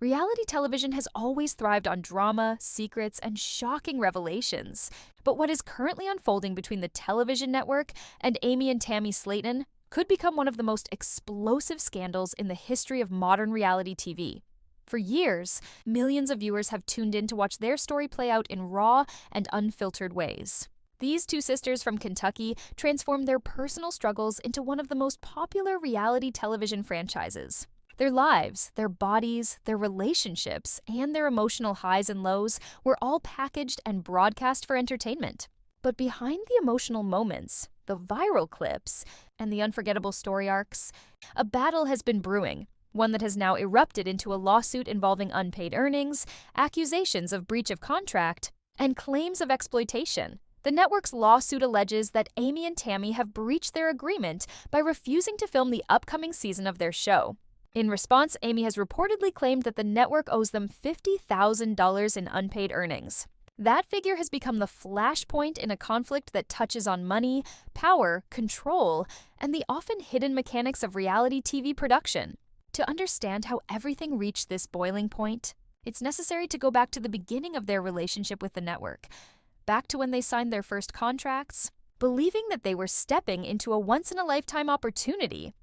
Reality television has always thrived on drama, secrets, and shocking revelations. But what is currently unfolding between the television network and Amy and Tammy Slaton could become one of the most explosive scandals in the history of modern reality TV. For years, millions of viewers have tuned in to watch their story play out in raw and unfiltered ways. These two sisters from Kentucky transformed their personal struggles into one of the most popular reality television franchises. Their lives, their bodies, their relationships, and their emotional highs and lows were all packaged and broadcast for entertainment. But behind the emotional moments, the viral clips, and the unforgettable story arcs, a battle has been brewing, one that has now erupted into a lawsuit involving unpaid earnings, accusations of breach of contract, and claims of exploitation. The network's lawsuit alleges that Amy and Tammy have breached their agreement by refusing to film the upcoming season of their show. In response, Amy has reportedly claimed that the network owes them $50,000 in unpaid earnings. That figure has become the flashpoint in a conflict that touches on money, power, control, and the often hidden mechanics of reality TV production. To understand how everything reached this boiling point, it's necessary to go back to the beginning of their relationship with the network, back to when they signed their first contracts, believing that they were stepping into a once-in-a-lifetime opportunity.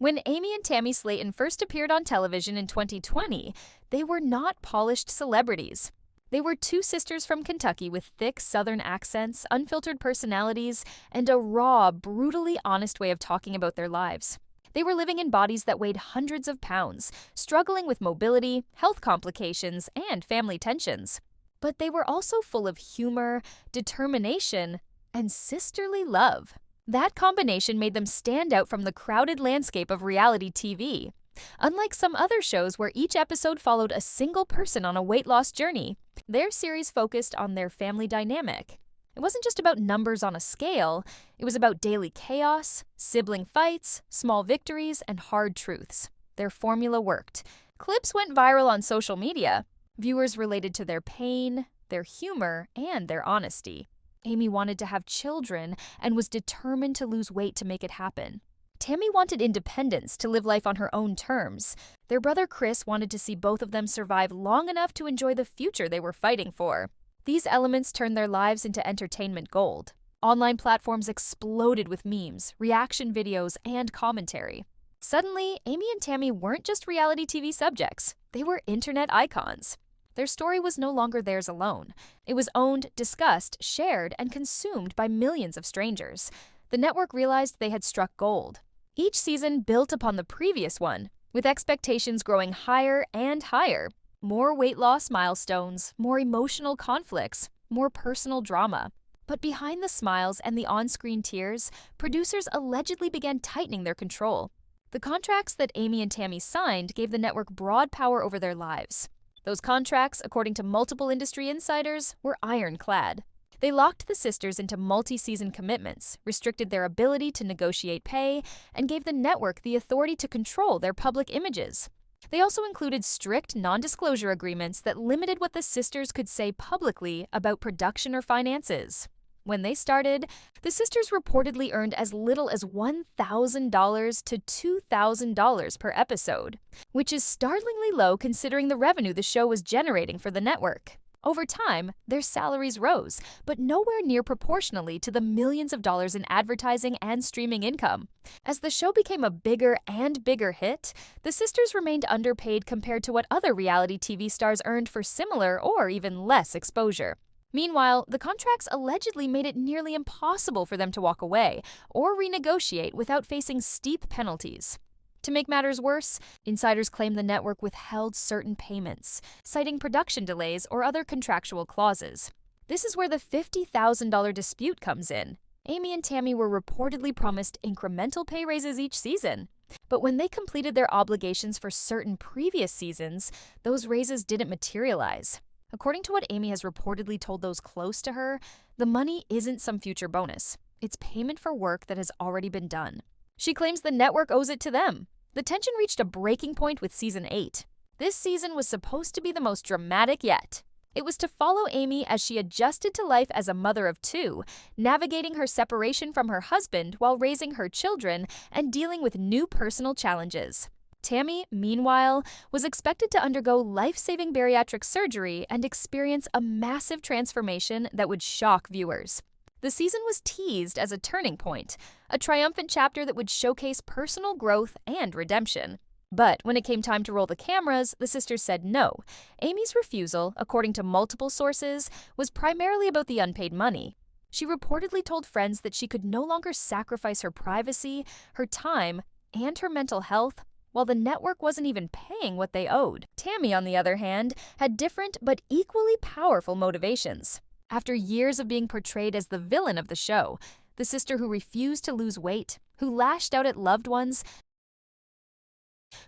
When Amy and Tammy Slaton first appeared on television in 2020, they were not polished celebrities. They were two sisters from Kentucky with thick Southern accents, unfiltered personalities, and a raw, brutally honest way of talking about their lives. They were living in bodies that weighed hundreds of pounds, struggling with mobility, health complications, and family tensions. But they were also full of humor, determination, and sisterly love. That combination made them stand out from the crowded landscape of reality TV. Unlike some other shows where each episode followed a single person on a weight loss journey, their series focused on their family dynamic. It wasn't just about numbers on a scale, it was about daily chaos, sibling fights, small victories, and hard truths. Their formula worked. Clips went viral on social media. Viewers related to their pain, their humor, and their honesty. Amy wanted to have children and was determined to lose weight to make it happen. Tammy wanted independence to live life on her own terms. Their brother Chris wanted to see both of them survive long enough to enjoy the future they were fighting for. These elements turned their lives into entertainment gold. Online platforms exploded with memes, reaction videos, and commentary. Suddenly, Amy and Tammy weren't just reality TV subjects, they were internet icons. Their story was no longer theirs alone. It was owned, discussed, shared, and consumed by millions of strangers. The network realized they had struck gold. Each season built upon the previous one, with expectations growing higher and higher. More weight loss milestones, more emotional conflicts, more personal drama. But behind the smiles and the on-screen tears, producers allegedly began tightening their control. The contracts that Amy and Tammy signed gave the network broad power over their lives. Those contracts, according to multiple industry insiders, were ironclad. They locked the sisters into multi-season commitments, restricted their ability to negotiate pay, and gave the network the authority to control their public images. They also included strict non-disclosure agreements that limited what the sisters could say publicly about production or finances. When they started, the sisters reportedly earned as little as $1,000 to $2,000 per episode, which is startlingly low considering the revenue the show was generating for the network. Over time, their salaries rose, but nowhere near proportionally to the millions of dollars in advertising and streaming income. As the show became a bigger and bigger hit, the sisters remained underpaid compared to what other reality TV stars earned for similar or even less exposure. Meanwhile, the contracts allegedly made it nearly impossible for them to walk away or renegotiate without facing steep penalties. To make matters worse, insiders claim the network withheld certain payments, citing production delays or other contractual clauses. This is where the $50,000 dispute comes in. Amy and Tammy were reportedly promised incremental pay raises each season. But when they completed their obligations for certain previous seasons, those raises didn't materialize. According to what Amy has reportedly told those close to her, the money isn't some future bonus. It's payment for work that has already been done. She claims the network owes it to them. The tension reached a breaking point with Season 8. This season was supposed to be the most dramatic yet. It was to follow Amy as she adjusted to life as a mother of two, navigating her separation from her husband while raising her children and dealing with new personal challenges. Tammy, meanwhile, was expected to undergo life-saving bariatric surgery and experience a massive transformation that would shock viewers. The season was teased as a turning point, a triumphant chapter that would showcase personal growth and redemption. But when it came time to roll the cameras, the sisters said no. Amy's refusal, according to multiple sources, was primarily about the unpaid money. She reportedly told friends that she could no longer sacrifice her privacy, her time, and her mental health, while the network wasn't even paying what they owed. Tammy, on the other hand, had different but equally powerful motivations. After years of being portrayed as the villain of the show, the sister who refused to lose weight, who lashed out at loved ones,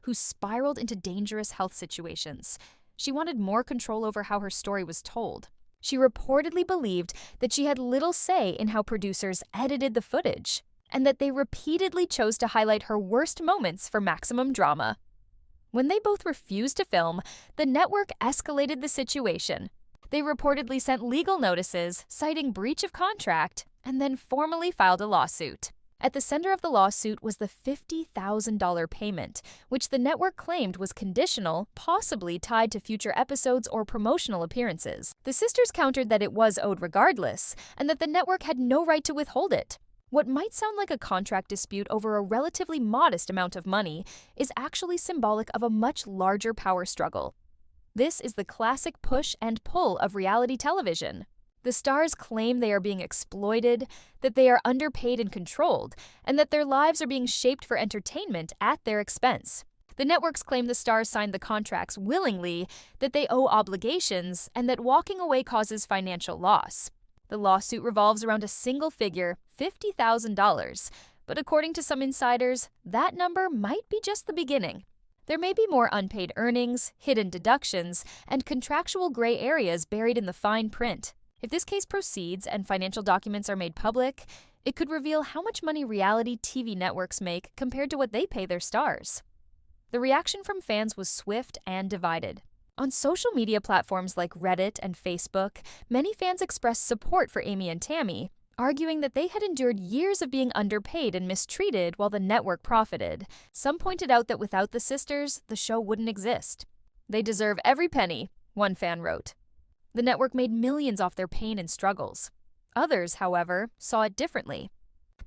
who spiraled into dangerous health situations. She wanted more control over how her story was told. She reportedly believed that she had little say in how producers edited the footage, and that they repeatedly chose to highlight her worst moments for maximum drama. When they both refused to film, the network escalated the situation. They reportedly sent legal notices citing breach of contract and then formally filed a lawsuit. At the center of the lawsuit was the $50,000 payment, which the network claimed was conditional, possibly tied to future episodes or promotional appearances. The sisters countered that it was owed regardless, and that the network had no right to withhold it. What might sound like a contract dispute over a relatively modest amount of money is actually symbolic of a much larger power struggle. This is the classic push and pull of reality television. The stars claim they are being exploited, that they are underpaid and controlled, and that their lives are being shaped for entertainment at their expense. The networks claim the stars signed the contracts willingly, that they owe obligations, and that walking away causes financial loss. The lawsuit revolves around a single figure, $50,000, but according to some insiders, that number might be just the beginning. There may be more unpaid earnings, hidden deductions, and contractual gray areas buried in the fine print. If this case proceeds and financial documents are made public, it could reveal how much money reality TV networks make compared to what they pay their stars. The reaction from fans was swift and divided. On social media platforms like Reddit and Facebook, many fans expressed support for Amy and Tammy, arguing that they had endured years of being underpaid and mistreated while the network profited. Some pointed out that without the sisters, the show wouldn't exist. "They deserve every penny," one fan wrote. The network made millions off their pain and struggles. Others, however, saw it differently.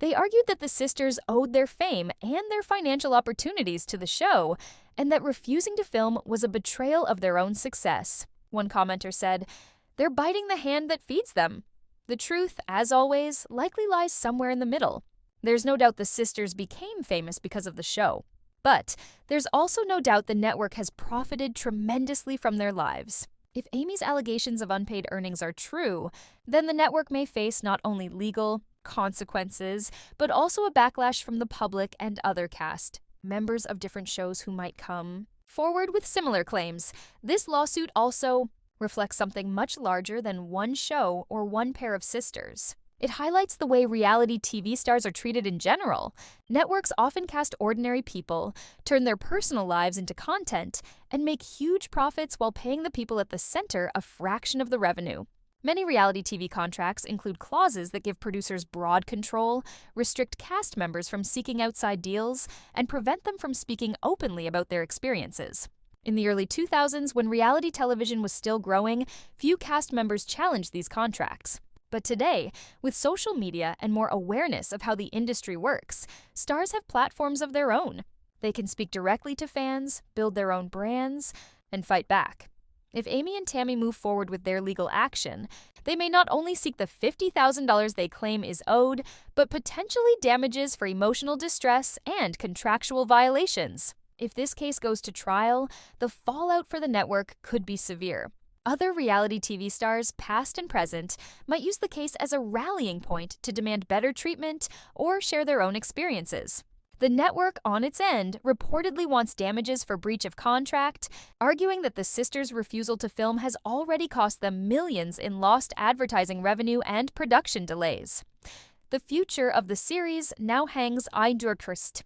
They argued that the sisters owed their fame and their financial opportunities to the show, and that refusing to film was a betrayal of their own success. One commenter said, "They're biting the hand that feeds them." The truth, as always, likely lies somewhere in the middle. There's no doubt the sisters became famous because of the show. But there's also no doubt the network has profited tremendously from their lives. If Amy's allegations of unpaid earnings are true, then the network may face not only legal consequences, but also a backlash from the public and other cast members of different shows who might come forward with similar claims. This lawsuit also reflects something much larger than one show or one pair of sisters. It highlights the way reality TV stars are treated in general. Networks often cast ordinary people, turn their personal lives into content, and make huge profits while paying the people at the center a fraction of the revenue. Many reality TV contracts include clauses that give producers broad control, restrict cast members from seeking outside deals, and prevent them from speaking openly about their experiences. In the early 2000s, when reality television was still growing, few cast members challenged these contracts. But today, with social media and more awareness of how the industry works, stars have platforms of their own. They can speak directly to fans, build their own brands, and fight back. If Amy and Tammy move forward with their legal action, they may not only seek the $50,000 they claim is owed, but potentially damages for emotional distress and contractual violations. If this case goes to trial, the fallout for the network could be severe. Other reality TV stars, past and present, might use the case as a rallying point to demand better treatment or share their own experiences. The network, on its end, reportedly wants damages for breach of contract, arguing that the sisters' refusal to film has already cost them millions in lost advertising revenue and production delays. The future of the series now hangs eindurkrist.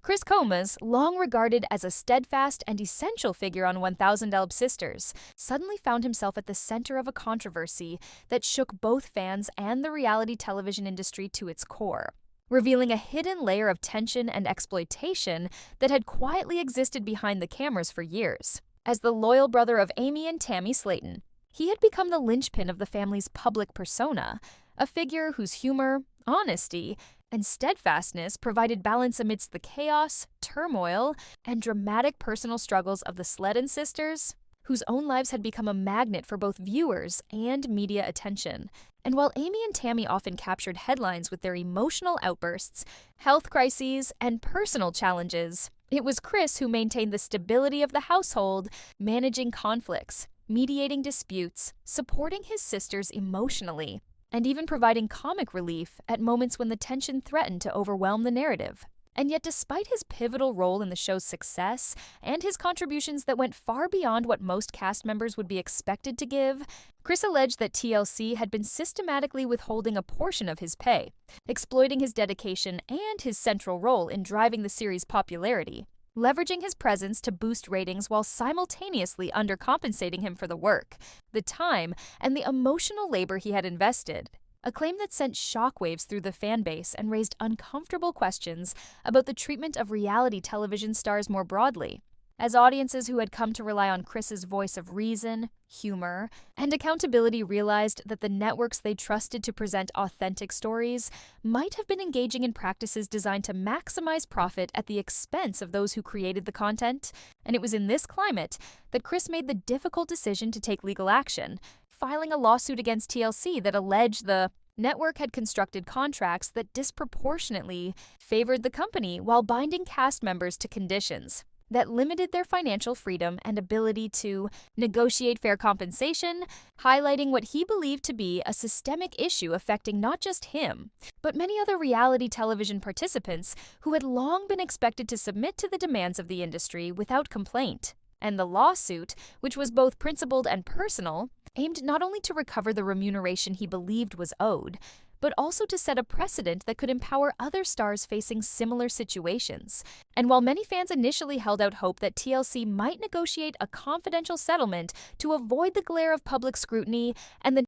Chris Comas, long regarded as a steadfast and essential figure on 1000 Elb Sisters, suddenly found himself at the center of a controversy that shook both fans and the reality television industry to its core. revealing a hidden layer of tension and exploitation that had quietly existed behind the cameras for years. As the loyal brother of Amy and Tammy Slaton, he had become the linchpin of the family's public persona, a figure whose humor, honesty, and steadfastness provided balance amidst the chaos, turmoil, and dramatic personal struggles of the Slaton sisters, whose own lives had become a magnet for both viewers and media attention. And while Amy and Tammy often captured headlines with their emotional outbursts, health crises, and personal challenges, it was Chris who maintained the stability of the household, managing conflicts, mediating disputes, supporting his sisters emotionally, and even providing comic relief at moments when the tension threatened to overwhelm the narrative. And yet, despite his pivotal role in the show's success and his contributions that went far beyond what most cast members would be expected to give, Chris alleged that TLC had been systematically withholding a portion of his pay, exploiting his dedication and his central role in driving the series' popularity, leveraging his presence to boost ratings while simultaneously undercompensating him for the work, the time, and the emotional labor he had invested. A claim that sent shockwaves through the fan base and raised uncomfortable questions about the treatment of reality television stars more broadly. As audiences who had come to rely on Chris's voice of reason, humor, and accountability realized that the networks they trusted to present authentic stories might have been engaging in practices designed to maximize profit at the expense of those who created the content, and it was in this climate that Chris made the difficult decision to take legal action, filing a lawsuit against TLC that alleged the network had constructed contracts that disproportionately favored the company while binding cast members to conditions that limited their financial freedom and ability to negotiate fair compensation, highlighting what he believed to be a systemic issue affecting not just him, but many other reality television participants who had long been expected to submit to the demands of the industry without complaint. And the lawsuit, which was both principled and personal, aimed not only to recover the remuneration he believed was owed, but also to set a precedent that could empower other stars facing similar situations. And while many fans initially held out hope that TLC might negotiate a confidential settlement to avoid the glare of public scrutiny and the